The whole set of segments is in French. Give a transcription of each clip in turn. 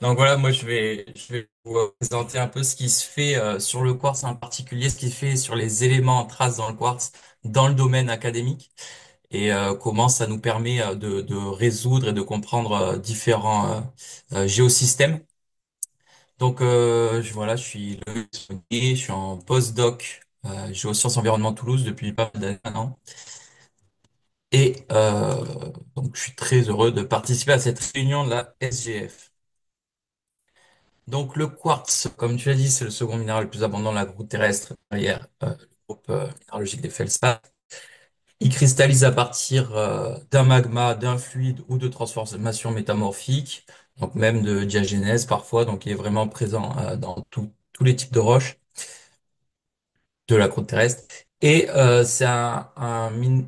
Donc voilà, moi je vais vous présenter un peu ce qui se fait sur le quartz en particulier, ce qui se fait sur les éléments en trace dans le quartz dans le domaine académique et comment ça nous permet de résoudre et de comprendre différents géosystèmes. Donc voilà, je suis Loïc Saunier, je suis en postdoc géosciences environnement Toulouse depuis pas mal d'années maintenant. Et donc je suis très heureux de participer à cette réunion de la SGF. Donc le quartz, comme tu l'as dit, c'est le second minéral le plus abondant de la croûte terrestre derrière le groupe minéralogique des feldspaths. Il cristallise à partir d'un magma, d'un fluide ou de transformation métamorphique, donc même de diagénèse parfois, donc il est vraiment présent dans tous les types de roches de la croûte terrestre. Et c'est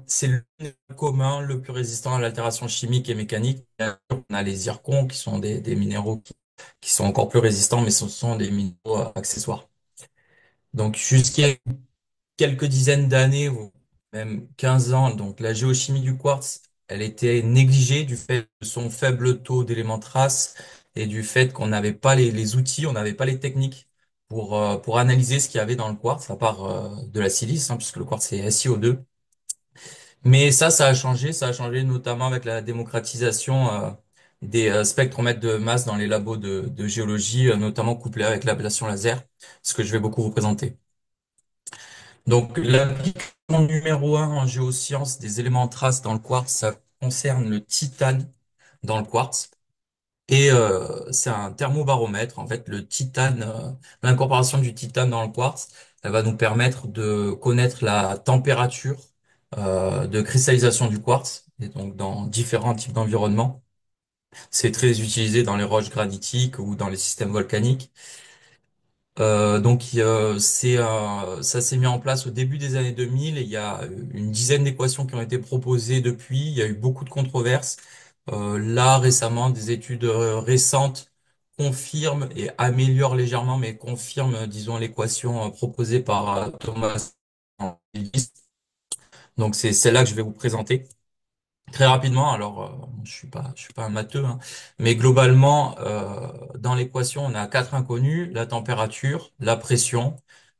c'est le minerai commun le plus résistant à l'altération chimique et mécanique. On a les zircons qui sont des minéraux qui sont encore plus résistants, mais ce sont des minéraux accessoires. Donc jusqu'à quelques dizaines d'années, ou même 15 ans, donc la géochimie du quartz, elle était négligée du fait de son faible taux d'éléments traces et du fait qu'on n'avait pas les outils, on n'avait pas les techniques pour analyser ce qu'il y avait dans le quartz, à part de la silice, hein, puisque le quartz c'est SiO2. Mais ça a changé notamment avec la démocratisation des spectromètres de masse dans les labos de géologie, notamment couplés avec l'ablation laser, ce que je vais beaucoup vous présenter. Donc, l'application numéro un en géosciences des éléments traces dans le quartz, ça concerne le titane dans le quartz. Et c'est un thermobaromètre. En fait, le titane, l'incorporation du titane dans le quartz, elle va nous permettre de connaître la température de cristallisation du quartz, et donc dans différents types d'environnements. C'est très utilisé dans les roches granitiques ou dans les systèmes volcaniques. Ça s'est mis en place au début des années 2000 et il y a une dizaine d'équations qui ont été proposées depuis. Il y a eu beaucoup de controverses. Là, récemment, des études récentes confirment et améliorent légèrement, mais confirment, disons, l'équation proposée par Thomas en 2010. Donc, c'est celle-là que je vais vous présenter. Très rapidement, alors je suis pas un matheux, hein, mais globalement, dans l'équation, on a quatre inconnus, la température, la pression,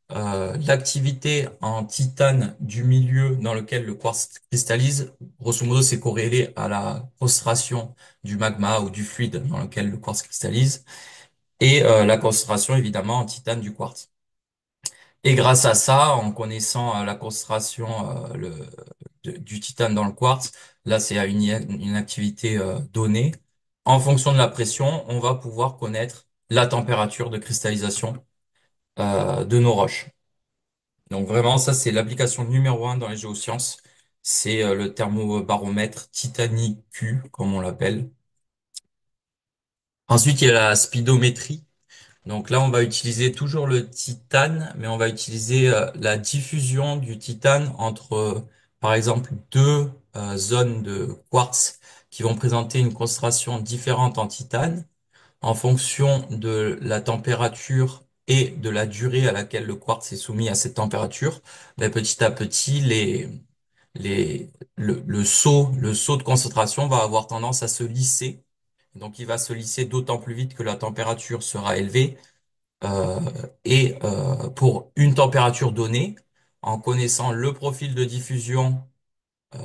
l'activité en titane du milieu dans lequel le quartz cristallise. Grosso modo, c'est corrélé à la concentration du magma ou du fluide dans lequel le quartz cristallise, et la concentration évidemment en titane du quartz. Et grâce à ça, en connaissant la concentration du titane dans le quartz, là c'est à une activité donnée, en fonction de la pression, on va pouvoir connaître la température de cristallisation de nos roches. Donc vraiment, ça c'est l'application numéro un dans les géosciences, c'est le thermobaromètre Titanic Q, comme on l'appelle. Ensuite, il y a la speedométrie. Donc là, on va utiliser toujours le titane, mais on va utiliser la diffusion du titane entre, par exemple, deux zones de quartz qui vont présenter une concentration différente en titane. En fonction de la température et de la durée à laquelle le quartz est soumis à cette température, ben, petit à petit, le saut de concentration va avoir tendance à se lisser. Donc, il va se lisser d'autant plus vite que la température sera élevée euh, et pour une température donnée, en connaissant le profil de diffusion euh,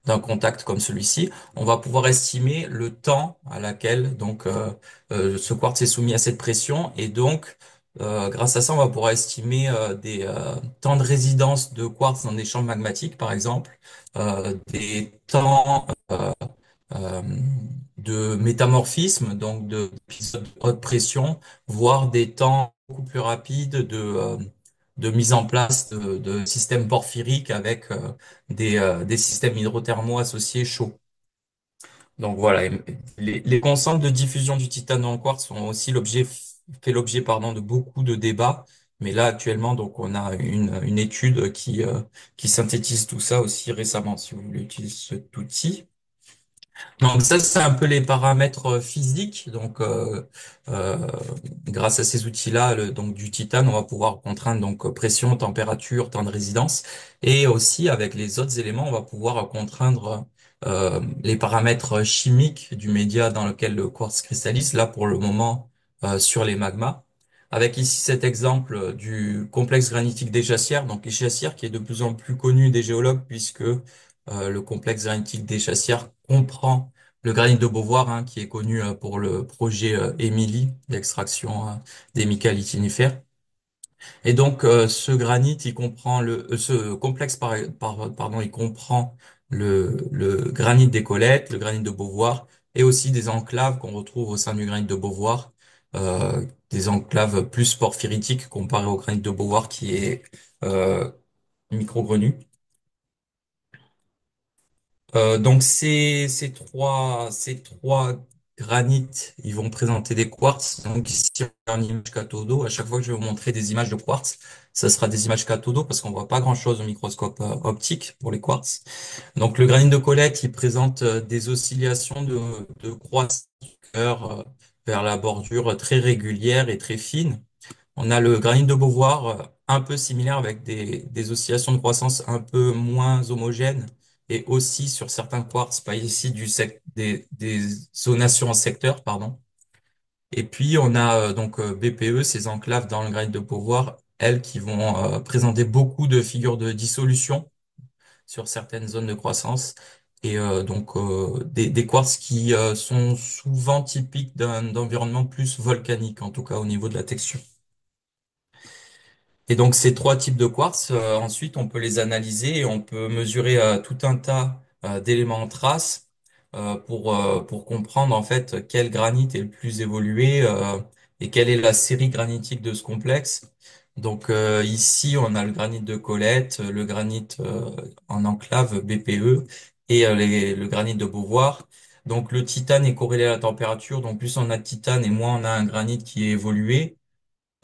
d'un contact comme celui-ci, on va pouvoir estimer le temps à laquelle ce quartz est soumis à cette pression et donc grâce à ça, on va pouvoir estimer des temps de résidence de quartz dans des champs magmatiques, par exemple, des temps euh, de métamorphisme, donc d'épisodes de haute pression, voire des temps beaucoup plus rapides de mise en place de systèmes porphyriques avec des systèmes hydrothermaux associés chauds. Donc voilà, et les constantes de diffusion du titane dans le quartz sont aussi fait l'objet, pardon, de beaucoup de débats. Mais là, actuellement, donc, on a une étude qui synthétise tout ça aussi récemment, si vous voulez utiliser cet outil. Donc ça, c'est un peu les paramètres physiques. Donc euh, grâce à ces outils-là, donc du titane, on va pouvoir contraindre donc pression, température, temps de résidence, et aussi avec les autres éléments, on va pouvoir contraindre les paramètres chimiques du média dans lequel le quartz cristallise, là pour le moment sur les magmas. Avec ici cet exemple du complexe granitique des Chassières, donc les Chassières qui est de plus en plus connu des géologues puisque le complexe granitique des Chassières comprend le granit de Beauvoir, hein, qui est connu pour le projet Émilie d'extraction des mica lignifères. Et donc, ce granit, il comprend ce complexe, pardon, il comprend le granit des Colettes, le granit de Beauvoir, et aussi des enclaves qu'on retrouve au sein du granit de Beauvoir, des enclaves plus porphyritiques comparé au granit de Beauvoir qui est euh, microgrenu. Donc ces trois granites, ils vont présenter des quartz. Donc ici on a une image cathodo. À chaque fois que je vais vous montrer des images de quartz, ça sera des images cathodo parce qu'on voit pas grand-chose au microscope optique pour les quartz. Donc le granit de Colette, il présente des oscillations de croissance du cœur vers la bordure très régulière et très fine. On a le granit de Beauvoir, un peu similaire avec des oscillations de croissance un peu moins homogènes et aussi sur certains quartz, pas ici des zonations en secteur, pardon. Et puis on a donc BPE, ces enclaves dans le granit de Beauvoir, elles qui vont présenter beaucoup de figures de dissolution sur certaines zones de croissance et donc des quartz qui sont souvent typiques d'un environnement plus volcanique, en tout cas au niveau de la texture. Et donc ces trois types de quartz, ensuite on peut les analyser et on peut mesurer tout un tas d'éléments en trace pour comprendre en fait quel granit est le plus évolué et quelle est la série granitique de ce complexe. Donc ici on a le granit de Colette, le granit en enclave BPE et le granit de Beauvoir. Donc le titane est corrélé à la température, donc plus on a de titane et moins on a un granit qui est évolué.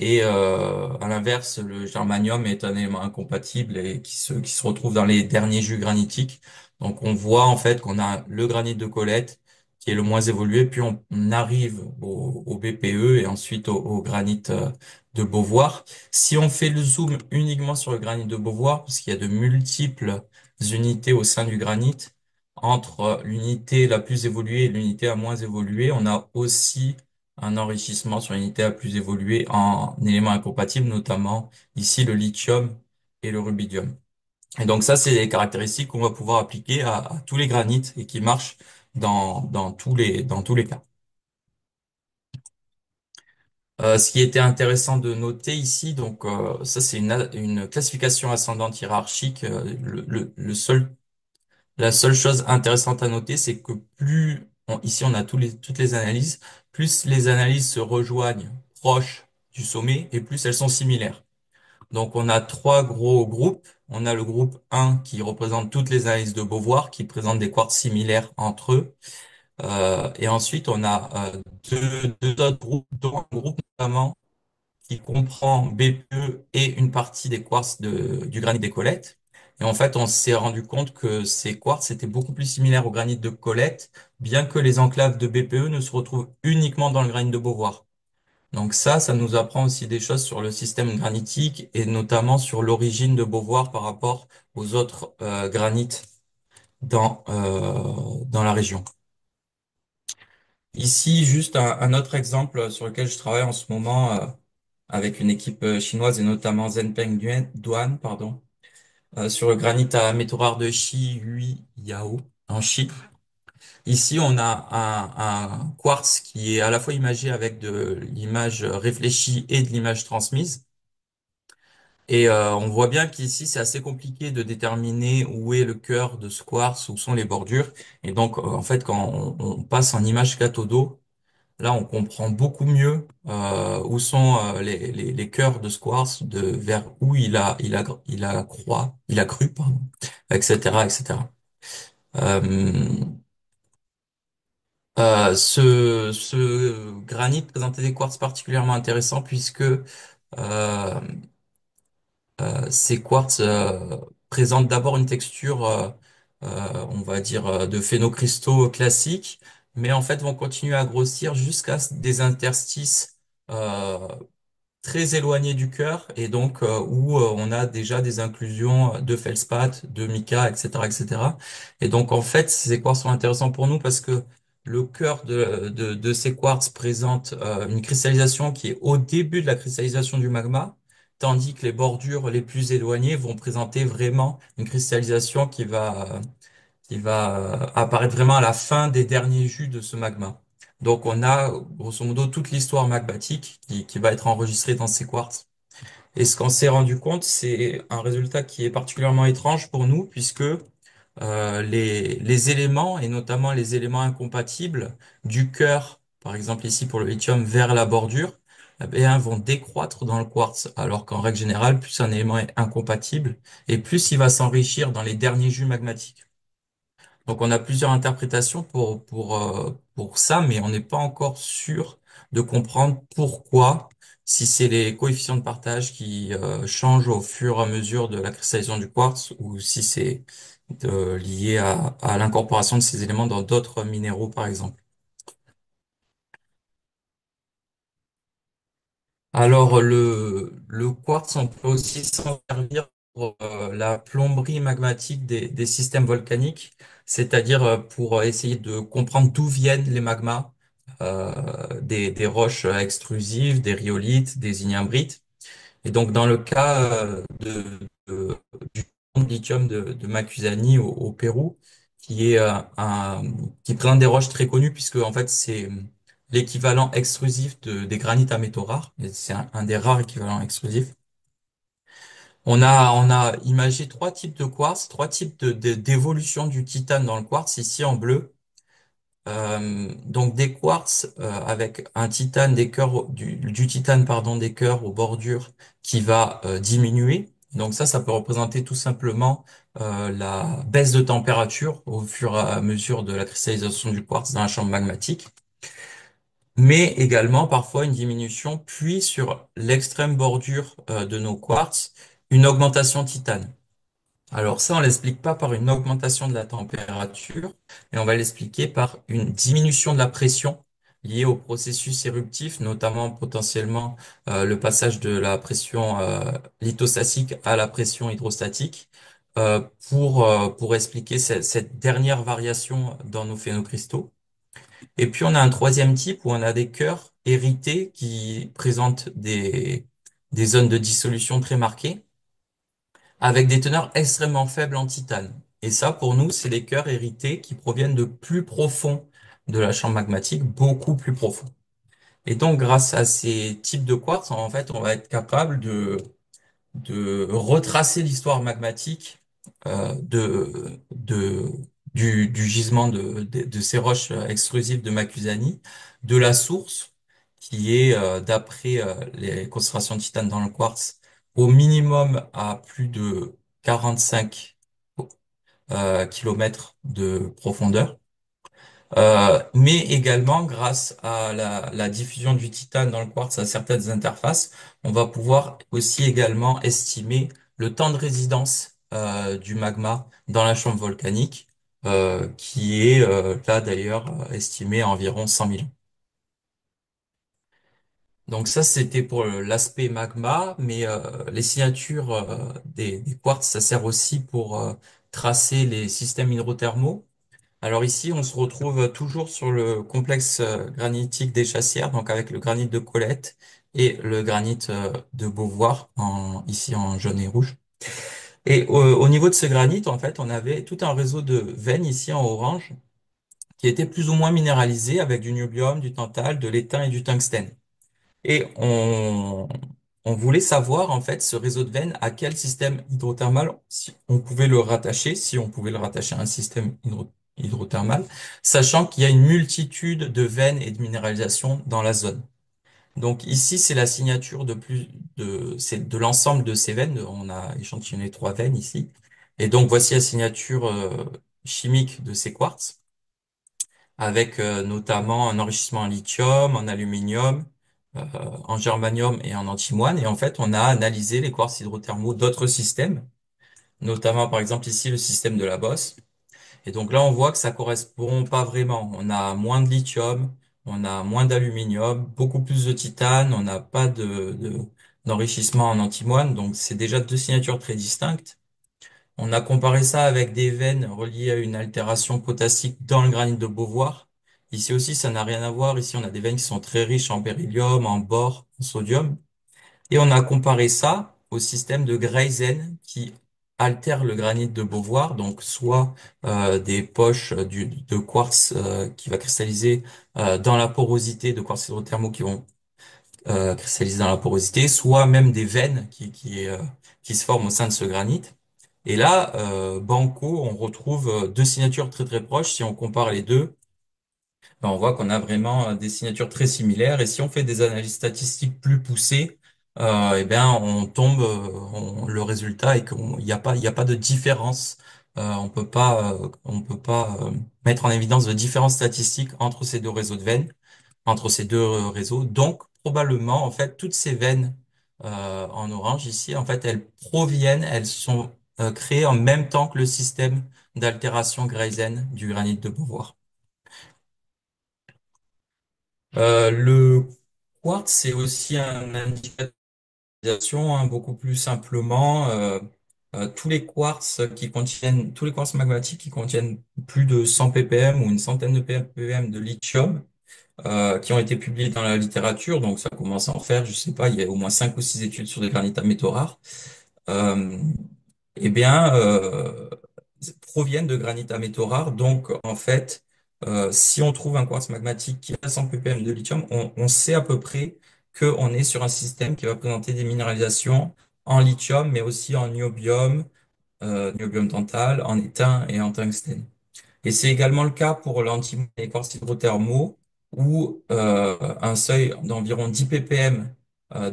Et à l'inverse, le germanium est un élément incompatible et qui se retrouve dans les derniers jus granitiques. Donc on voit en fait qu'on a le granit de Colette qui est le moins évolué, puis on arrive au BPE et ensuite au granit de Beauvoir. Si on fait le zoom uniquement sur le granit de Beauvoir, parce qu'il y a de multiples unités au sein du granit, entre l'unité la plus évoluée et l'unité la moins évoluée, on a aussi un enrichissement sur une unité à plus évoluée en éléments incompatibles, notamment ici le lithium et le rubidium. Et donc ça, c'est des caractéristiques qu'on va pouvoir appliquer à tous les granites et qui marchent dans tous les cas. Ce qui était intéressant de noter ici, donc ça c'est une classification ascendante hiérarchique. La seule chose intéressante à noter, c'est que ici on a toutes les analyses, plus les analyses se rejoignent proches du sommet et plus elles sont similaires. Donc on a trois gros groupes. On a le groupe 1 qui représente toutes les analyses de Beauvoir, qui présentent des quartz similaires entre eux. Et ensuite on a deux autres groupes, dont un groupe notamment qui comprend BPE et une partie des quartz du granit des Colettes. Et en fait, on s'est rendu compte que ces quartz étaient beaucoup plus similaires au granit de Colette, bien que les enclaves de BPE ne se retrouvent uniquement dans le granit de Beauvoir. Donc ça nous apprend aussi des choses sur le système granitique et notamment sur l'origine de Beauvoir par rapport aux autres granites dans la région. Ici, juste un autre exemple sur lequel je travaille en ce moment avec une équipe chinoise et notamment Zhenpeng Duan, pardon, sur le granit à métaux rares de Shi Hui Yao en Chine. Ici, on a un quartz qui est à la fois imagé avec de l'image réfléchie et de l'image transmise. Et on voit bien qu'ici, c'est assez compliqué de déterminer où est le cœur de ce quartz, où sont les bordures. Et donc, en fait, quand on passe en image cathodo, là, on comprend beaucoup mieux où sont les cœurs de ce quartz, vers où il a cru, pardon, etc., etc. Euh, ce granit présentait des quartz particulièrement intéressants puisque ces quartz présentent d'abord une texture, on va dire, de phénocristaux classiques, mais en fait vont continuer à grossir jusqu'à des interstices très éloigné du cœur et donc où on a déjà des inclusions de feldspath, de mica, etc., etc. Et cetera. Et donc en fait, ces quartz sont intéressants pour nous parce que le cœur de ces quartz présente une cristallisation qui est au début de la cristallisation du magma, tandis que les bordures les plus éloignées vont présenter vraiment une cristallisation qui va apparaître vraiment à la fin des derniers jus de ce magma. Donc on a grosso modo toute l'histoire magmatique qui va être enregistrée dans ces quartz. Et ce qu'on s'est rendu compte, c'est un résultat qui est particulièrement étrange pour nous, puisque les éléments, et notamment les éléments incompatibles du cœur, par exemple ici pour le lithium, vers la bordure, eh bien, vont décroître dans le quartz, alors qu'en règle générale, plus un élément est incompatible, et plus il va s'enrichir dans les derniers jus magmatiques. Donc on a plusieurs interprétations pour ça, mais on n'est pas encore sûr de comprendre pourquoi, si c'est les coefficients de partage qui changent au fur et à mesure de la cristallisation du quartz ou si c'est lié à l'incorporation de ces éléments dans d'autres minéraux, par exemple. Alors le quartz, on peut aussi s'en servir pour la plomberie magmatique des systèmes volcaniques, c'est-à-dire pour essayer de comprendre d'où viennent les magmas des roches extrusives, des rhyolites, des ignimbrites. Et donc dans le cas du pont de lithium de Macusani au Pérou, qui est qui présente des roches très connues puisque en fait c'est l'équivalent extrusif des granites à métaux rares. Et c'est un des rares équivalents extrusifs. On a imagé trois types de quartz, trois types d'évolution du titane dans le quartz, ici en bleu. Donc des quartz avec un titane des cœurs du titane pardon des cœurs aux bordures qui va diminuer. Donc ça peut représenter tout simplement la baisse de température au fur et à mesure de la cristallisation du quartz dans la chambre magmatique, mais également parfois une diminution, puis sur l'extrême bordure de nos quartz, une augmentation titane. Alors ça, on l'explique pas par une augmentation de la température, mais on va l'expliquer par une diminution de la pression liée au processus éruptif, notamment potentiellement le passage de la pression lithostatique à la pression hydrostatique, pour expliquer cette dernière variation dans nos phénocristaux. Et puis on a un troisième type où on a des cœurs hérités qui présentent des zones de dissolution très marquées avec des teneurs extrêmement faibles en titane. Et ça, pour nous, c'est les cœurs hérités qui proviennent de plus profond de la chambre magmatique, beaucoup plus profond. Et donc, grâce à ces types de quartz, en fait, on va être capable de retracer l'histoire magmatique du gisement de ces roches extrusives de Macusani, de la source, qui est, d'après les concentrations de titane dans le quartz, au minimum à plus de 45 kilomètres de profondeur. Mais également, grâce à la diffusion du titane dans le quartz à certaines interfaces, on va pouvoir aussi également estimer le temps de résidence du magma dans la chambre volcanique, qui est là d'ailleurs estimé à environ 100 000 ans. Donc ça, c'était pour l'aspect magma, mais les signatures des quartz, ça sert aussi pour tracer les systèmes hydrothermaux. Alors ici, on se retrouve toujours sur le complexe granitique des Chassières, donc avec le granit de Colette et le granit de Beauvoir, ici en jaune et rouge. Et au niveau de ce granit, en fait, on avait tout un réseau de veines ici en orange qui étaient plus ou moins minéralisées avec du niobium, du tantal, de l'étain et du tungstène. Et on voulait savoir, en fait, ce réseau de veines, à quel système hydrothermal si on pouvait le rattacher, si on pouvait le rattacher à un système hydrothermal, sachant qu'il y a une multitude de veines et de minéralisation dans la zone. Donc ici, c'est la signature c'est de l'ensemble de ces veines. On a échantillonné trois veines ici. Et donc voici la signature chimique de ces quartz avec notamment un enrichissement en lithium, en aluminium, euh, en germanium et en antimoine. Et en fait, on a analysé les quartz hydrothermaux d'autres systèmes, notamment par exemple ici le système de la Bosse. Et donc là, on voit que ça correspond pas vraiment. On a moins de lithium, on a moins d'aluminium, beaucoup plus de titane, on n'a pas d'enrichissement en antimoine, donc c'est déjà deux signatures très distinctes. On a comparé ça avec des veines reliées à une altération potassique dans le granit de Beauvoir. Ici aussi, ça n'a rien à voir. Ici, on a des veines qui sont très riches en beryllium, en bore, en sodium. Et on a comparé ça au système de Greysen qui altère le granit de Beauvoir, donc soit des poches de quartz qui va cristalliser dans la porosité de quartz hydrothermaux qui vont cristalliser dans la porosité, soit même des veines qui se forment au sein de ce granit. Et là, Banco, on retrouve deux signatures très très proches. Si on compare les deux, ben, on voit qu'on a vraiment des signatures très similaires. Et si on fait des analyses statistiques plus poussées, eh bien, on tombe, le résultat est qu'il n'y a pas de différence. On peut pas mettre en évidence de différence statistique entre ces deux réseaux de veines, entre ces deux réseaux. Donc, probablement, en fait, toutes ces veines en orange ici, en fait, elles sont créées en même temps que le système d'altération Grayson du granit de Beauvoir. Le quartz, c'est aussi un indicateur d'ionisation, hein, beaucoup plus simplement. Tous les quartz magmatiques qui contiennent plus de 100 ppm ou une centaine de ppm de lithium, qui ont été publiés dans la littérature, donc ça commence à en faire, je sais pas, il y a au moins 5 ou 6 études sur des granites à métaux rares, euh, eh bien, proviennent de granit à métaux rares. Donc, en fait, si on trouve un quartz magmatique qui a 100 ppm de lithium, on sait à peu près qu'on est sur un système qui va présenter des minéralisations en lithium, mais aussi en niobium, niobium tantal, en étain et en tungstène. Et c'est également le cas pour l'antimoine et les quartz hydrothermaux, où un seuil d'environ 10 ppm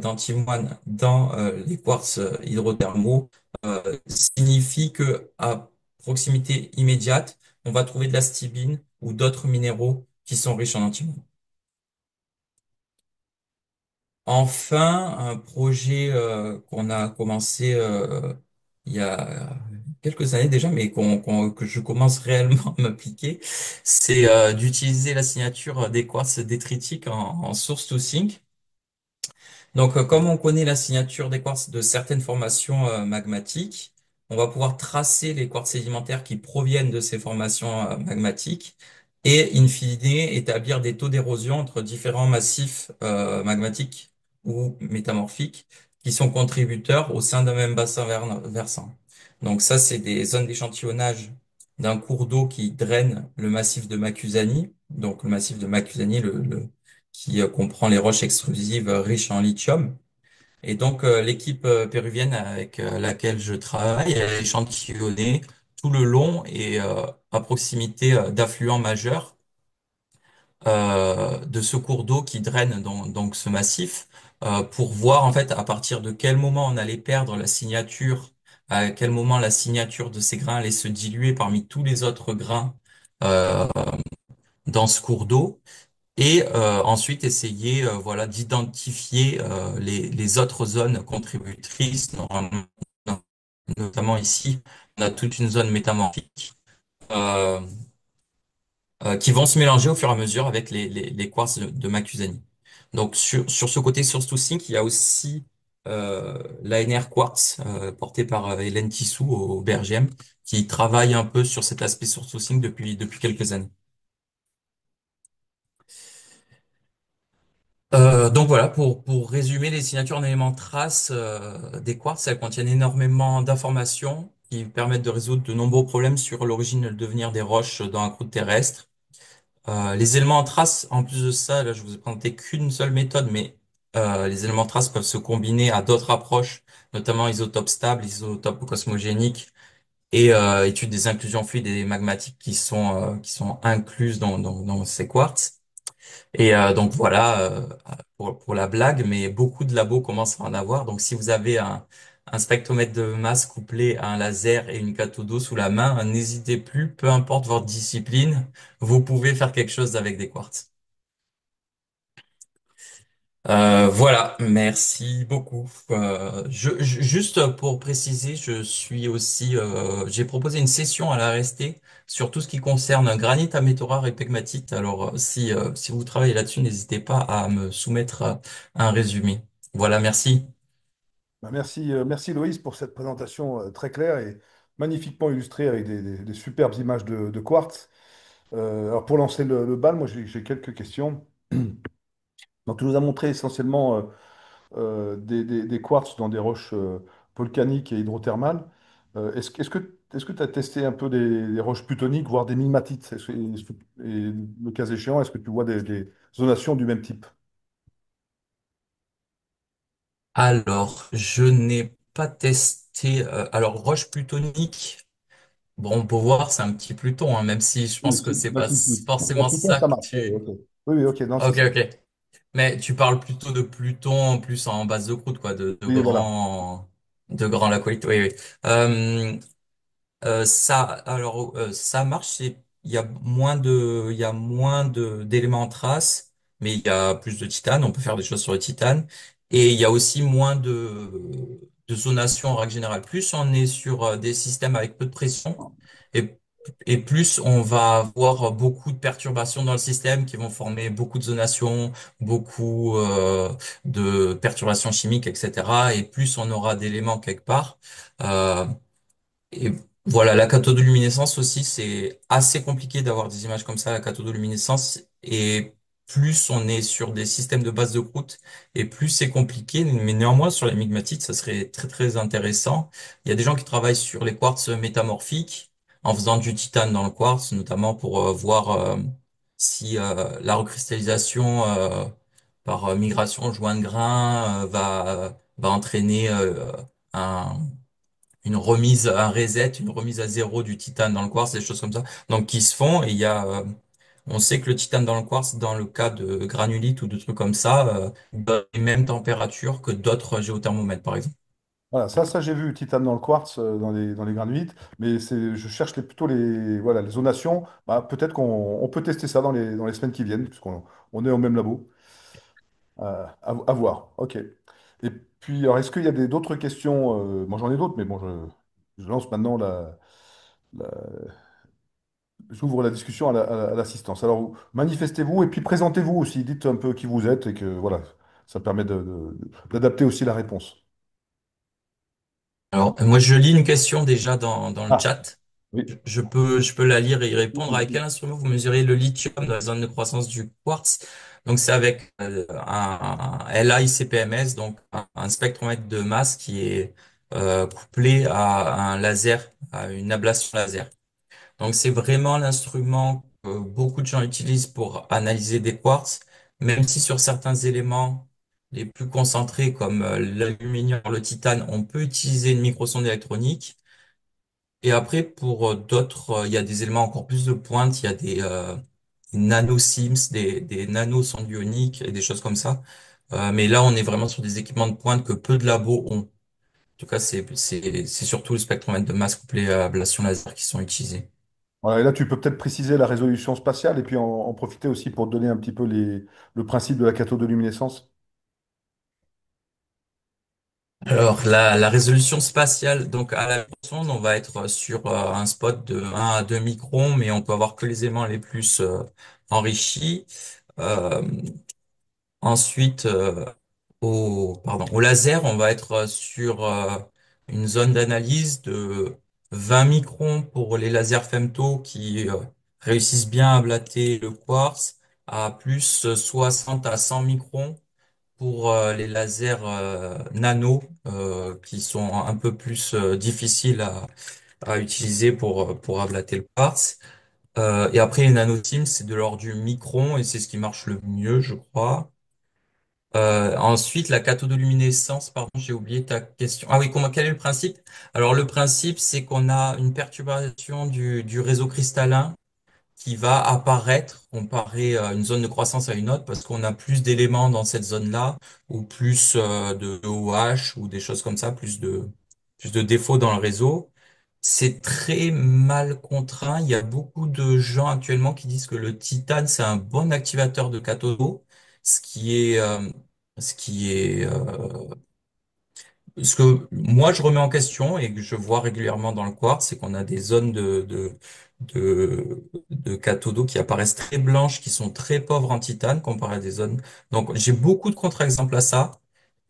d'antimoine dans les quartz hydrothermaux signifie que à proximité immédiate, on va trouver de la stibine ou d'autres minéraux qui sont riches en antimoine. Enfin, un projet qu'on a commencé il y a quelques années déjà, mais que je commence réellement à m'appliquer, c'est d'utiliser la signature des quartz détritiques en source to sink. Donc, comme on connaît la signature des quartz de certaines formations magmatiques, on va pouvoir tracer les quartz sédimentaires qui proviennent de ces formations magmatiques et, in fine, établir des taux d'érosion entre différents massifs magmatiques ou métamorphiques qui sont contributeurs au sein d'un même bassin versant. Donc ça, c'est des zones d'échantillonnage d'un cours d'eau qui draine le massif de Macusani. Donc le massif de Macusani, qui comprend les roches extrusives riches en lithium. Et donc, l'équipe péruvienne avec laquelle je travaille, elle a échantillonné tout le long et à proximité d'affluents majeurs de ce cours d'eau qui draine donc ce massif pour voir en fait à partir de quel moment on allait perdre la signature, à quel moment la signature de ces grains allait se diluer parmi tous les autres grains euh, dans ce cours d'eau et ensuite essayer voilà d'identifier les autres zones contributrices, notamment ici, on a toute une zone métamorphique euh, qui vont se mélanger au fur et à mesure avec les quartz de Macusani. Donc sur ce côté source to sink, il y a aussi l'ANR Quartz porté par Hélène Tissou au BRGM qui travaille un peu sur cet aspect source to sink depuis quelques années. Donc voilà, pour résumer, les signatures en éléments traces des quartz, elles contiennent énormément d'informations qui permettent de résoudre de nombreux problèmes sur l'origine et le devenir des roches dans la croûte terrestre. Les éléments en traces, en plus de ça, là je vous ai présenté qu'une seule méthode, mais les éléments en traces peuvent se combiner à d'autres approches, notamment isotopes stables, isotopes cosmogéniques et études des inclusions fluides et magmatiques qui sont incluses dans ces quartz. Et donc voilà pour la blague, mais beaucoup de labos commencent à en avoir. Donc si vous avez un spectromètre de masse couplé à un laser et une cathode d'eau sous la main, n'hésitez plus, peu importe votre discipline, vous pouvez faire quelque chose avec des quartz. Voilà, merci beaucoup. Juste pour préciser, je suis aussi, j'ai proposé une session à la RST sur tout ce qui concerne granit, améthorat et pegmatite. Alors, si vous travaillez là-dessus, n'hésitez pas à me soumettre un résumé. Voilà, merci. Bah, merci, merci Loïs pour cette présentation très claire et magnifiquement illustrée avec des superbes images de quartz. Alors pour lancer le bal, moi j'ai quelques questions. Donc tu nous as montré essentiellement des quartz dans des roches volcaniques et hydrothermales. Est-ce que tu as testé un peu des roches plutoniques, voire des migmatites? Et le cas échéant, est-ce que tu vois des zonations du même type? Alors, je n'ai pas testé. Alors, roche plutonique. Bon, on peut voir, c'est un petit Pluton, hein, même si je Oui, pense que c'est bah, pas pour forcément Pluton, ça ça que marche. Oui, tu. ok. Oui, oui, ok, non, c'est Ok, ça. ok. Mais tu parles plutôt de Pluton, plus en base de croûte, quoi, Oui, voilà. de grands lacoïtes. Oui, oui. Euh, ça marche. Il y a il y a moins d'éléments en trace, mais il y a plus de titane. On peut faire des choses sur le titane, et il y a aussi moins de zonation en règle générale. Plus on est sur des systèmes avec peu de pression, et et plus on va avoir beaucoup de perturbations dans le système qui vont former beaucoup de zonations, beaucoup de perturbations chimiques, etc. Et plus on aura d'éléments quelque part. Euh, et voilà, la cathodoluminescence aussi, c'est assez compliqué d'avoir des images comme ça, la cathodoluminescence. Et plus on est sur des systèmes de base de croûte, et plus c'est compliqué. Mais néanmoins, sur les migmatites, ça serait très très intéressant. Il y a des gens qui travaillent sur les quartz métamorphiques, en faisant du titane dans le quartz, notamment pour voir si la recristallisation par migration joint de grain va entraîner une remise, un reset, une remise à zéro du titane dans le quartz, des choses comme ça. Donc, qui se font et on sait que le titane dans le quartz, dans le cas de granulite ou de trucs comme ça, donne les mêmes températures que d'autres géothermomètres, par exemple. Voilà, ça j'ai vu titane dans le quartz, dans les granulites, mais je cherche plutôt voilà, les zonations. Bah, peut-être qu'on peut tester ça dans les semaines qui viennent, puisqu'on est au même labo. À voir, ok. Et puis, alors, est-ce qu'il y a d'autres questions? Moi j'en ai d'autres, mais bon, je lance maintenant la- j'ouvre la discussion à l'assistance. Alors, manifestez-vous et puis présentez-vous aussi. Dites un peu qui vous êtes et que voilà, ça permet d'adapter aussi la réponse. Alors, moi, je lis une question déjà dans le Ah, chat. oui. Je peux la lire et y répondre. Avec Oui. quel instrument vous mesurez le lithium dans la zone de croissance du quartz? Donc, c'est avec un LICPMS, donc un spectromètre de masse qui est couplé à un laser, à une ablation laser. Donc, c'est vraiment l'instrument que beaucoup de gens utilisent pour analyser des quartz, même si sur certains éléments les plus concentrés comme l'aluminium, le titane, on peut utiliser une microsonde électronique. Et après, pour d'autres, il y a des éléments encore plus de pointe. Il y a des nano-SIMS, des nanosondes ioniques et des choses comme ça. Mais là, on est vraiment sur des équipements de pointe que peu de labos ont. En tout cas, c'est surtout le spectromètre de masse couplé à ablation laser qui sont utilisés. Voilà, et là, tu peux peut-être préciser la résolution spatiale et puis en profiter aussi pour donner un petit peu le principe de la cathodoluminescence. Alors, la résolution spatiale, donc à la sonde, on va être sur un spot de 1 à 2 microns, mais on peut avoir que les éléments les plus enrichis. Euh, Ensuite, au laser, on va être sur une zone d'analyse de 20 microns pour les lasers femto qui réussissent bien à ablater le quartz, à plus 60 à 100 microns pour les lasers nano qui sont un peu plus difficiles à utiliser pour ablater le quartz. Et après, les nanoteams, c'est de l'ordre du micron et c'est ce qui marche le mieux, je crois. Ensuite, la cathodoluminescence, pardon, j'ai oublié ta question. Ah oui, quel est le principe? Alors, le principe, c'est qu'on a une perturbation du réseau cristallin qui va apparaître comparé à une zone de croissance à une autre parce qu'on a plus d'éléments dans cette zone-là ou plus de OH ou des choses comme ça, plus de défauts dans le réseau. C'est très mal contraint. Il y a beaucoup de gens actuellement qui disent que le titane, c'est un bon activateur de cathodo, ce qui est ce qui est ce que moi je remets en question et que je vois régulièrement dans le quartz, c'est qu'on a des zones de cathodes qui apparaissent très blanches, qui sont très pauvres en titane comparé à des zones. Donc j'ai beaucoup de contre-exemples à ça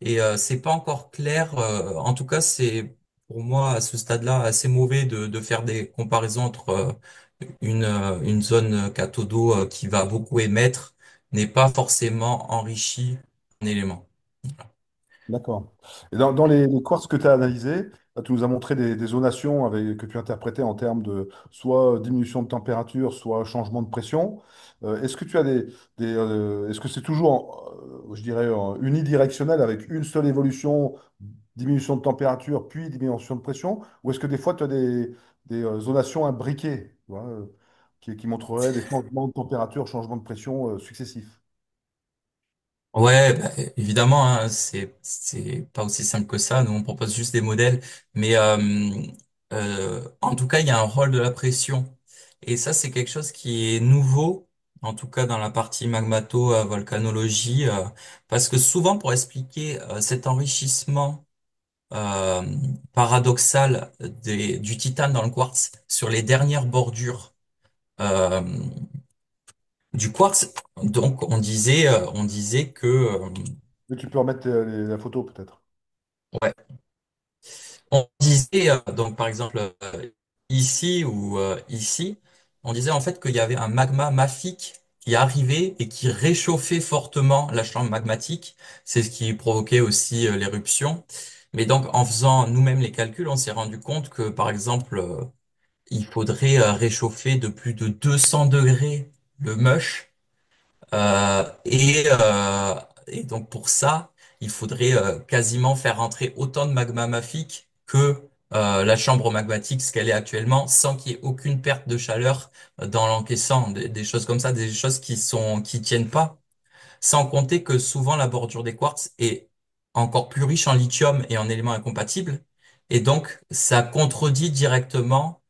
et c'est pas encore clair. En tout cas, c'est pour moi à ce stade-là assez mauvais de faire des comparaisons entre une zone cathodo qui va beaucoup émettre n'est pas forcément enrichie en éléments. D'accord. Et dans les quartz que tu as analysés, là, tu nous as montré des zonations que tu interprétais en termes de soit diminution de température, soit changement de pression. Est-ce que tu as est-ce que c'est toujours, je dirais, unidirectionnel avec une seule évolution, diminution de température, puis diminution de pression? Ou est-ce que des fois tu as des zonations imbriquées, tu vois, qui montreraient des changements de température, changements de pression successifs? Ouais, bah, évidemment, hein, c'est pas aussi simple que ça. Nous, on propose juste des modèles, mais en tout cas, il y a un rôle de la pression, et ça, c'est quelque chose qui est nouveau, en tout cas dans la partie magmato-volcanologie, parce que souvent, pour expliquer cet enrichissement euh, paradoxal du titane dans le quartz sur les dernières bordures euh, du quartz, donc on disait que Mais tu peux remettre la photo peut-être. ouais, on disait, donc par exemple, ici ou ici, on disait en fait qu'il y avait un magma mafique qui arrivait et qui réchauffait fortement la chambre magmatique. C'est ce qui provoquait aussi l'éruption. Mais donc, en faisant nous-mêmes les calculs, on s'est rendu compte que, par exemple, il faudrait réchauffer de plus de 200 degrés le mush et donc pour ça, il faudrait quasiment faire rentrer autant de magma mafique que la chambre magmatique, ce qu'elle est actuellement, sans qu'il y ait aucune perte de chaleur dans l'encaissant, des choses comme ça, des choses qui tiennent pas. Sans compter que souvent la bordure des quartz est encore plus riche en lithium et en éléments incompatibles, et donc ça contredit directement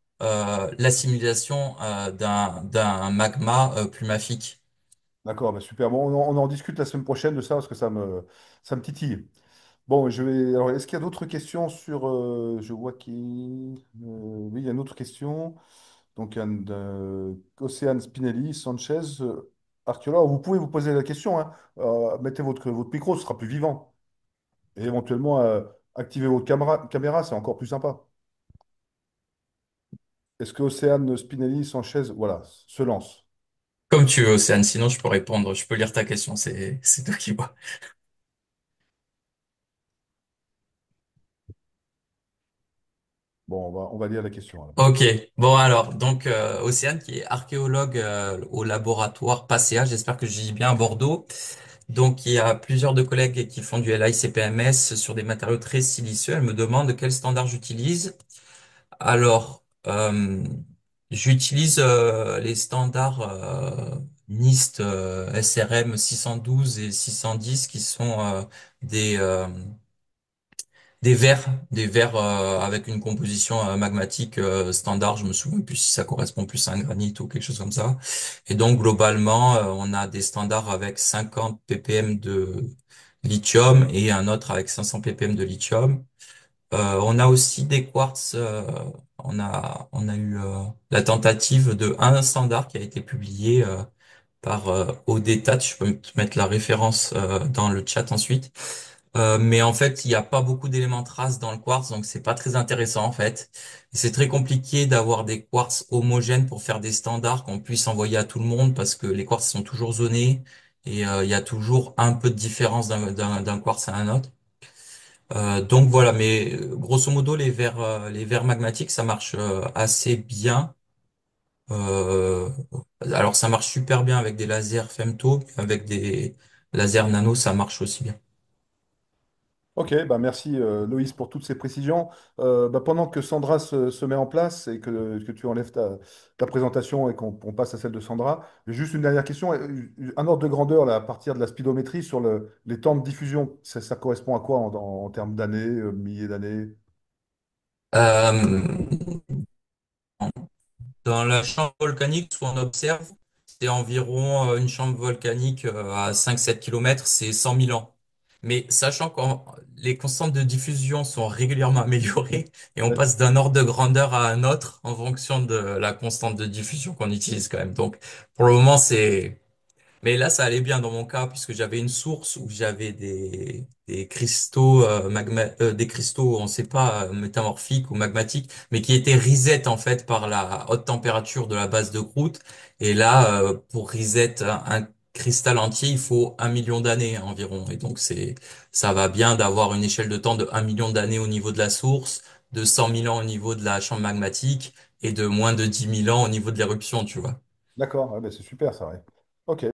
l'assimilation d'un magma plus mafique. D'accord, bah super. Bon, on en discute la semaine prochaine de ça parce que ça me titille. Bon, alors, est-ce qu'il y a d'autres questions sur. Je vois oui, il y a une autre question. Donc, Océane Spinelli, Sanchez, archéologue. Vous pouvez vous poser la question, hein. Mettez votre micro, ce sera plus vivant. Et éventuellement, activez votre caméra, c'est encore plus sympa. Est-ce que Océane Spinelli, Sanchez, voilà, se lance? Comme tu veux, Océane, sinon je peux répondre, je peux lire ta question, c'est toi qui vois. Bon, on va lire la question alors. Ok, bon alors, donc Océane qui est archéologue au laboratoire PACEA, j'espère que je dis bien à Bordeaux. Donc il y a plusieurs de collègues qui font du LICPMS sur des matériaux très siliceux. Elle me demande quel standard j'utilise. Alors, j'utilise les standards NIST SRM 612 et 610 qui sont des, euh, des verres avec une composition magmatique standard. Je me souviens plus si ça correspond plus à un granit ou quelque chose comme ça. Et donc globalement, on a des standards avec 50 ppm de lithium et un autre avec 500 ppm de lithium. On a aussi des quartz. On a eu la tentative de un standard qui a été publié par ODETAT. Je peux te mettre la référence dans le chat ensuite. Mais en fait, il n'y a pas beaucoup d'éléments traces dans le quartz, donc c'est pas très intéressant en fait. Et c'est très compliqué d'avoir des quartz homogènes pour faire des standards qu'on puisse envoyer à tout le monde parce que les quartz sont toujours zonés et il y a toujours un peu de différence d'un quartz à un autre. Donc voilà, mais grosso modo, les verres magmatiques, ça marche assez bien. Euh, alors ça marche super bien avec des lasers femto, avec des lasers nano, ça marche aussi bien. Ok, bah merci Loïs pour toutes ces précisions. Bah, pendant que Sandra se met en place et que tu enlèves ta présentation et qu'on passe à celle de Sandra, j'ai juste une dernière question. Un ordre de grandeur là, à partir de la speedométrie sur les temps de diffusion, ça correspond à quoi en termes d'années, milliers d'années? Euh, Dans la chambre volcanique, ce qu'on observe, c'est environ une chambre volcanique à 5-7 km, c'est 100 000 ans. Mais sachant que les constantes de diffusion sont régulièrement améliorées et on Ouais. passe d'un ordre de grandeur à un autre en fonction de la constante de diffusion qu'on utilise quand même. Donc, pour le moment, c'est mais là, ça allait bien dans mon cas, puisque j'avais une source où j'avais des cristaux des cristaux, on ne sait pas, métamorphiques ou magmatiques, mais qui étaient reset en fait par la haute température de la base de croûte. Et là, pour reset un cristal entier, il faut 1 million d'années environ. Et donc ça va bien d'avoir une échelle de temps de 1 million d'années au niveau de la source, de 100 000 ans au niveau de la chambre magmatique et de moins de 10 000 ans au niveau de l'éruption, tu vois. D'accord, ouais, bah, c'est super ça, ouais. Ok.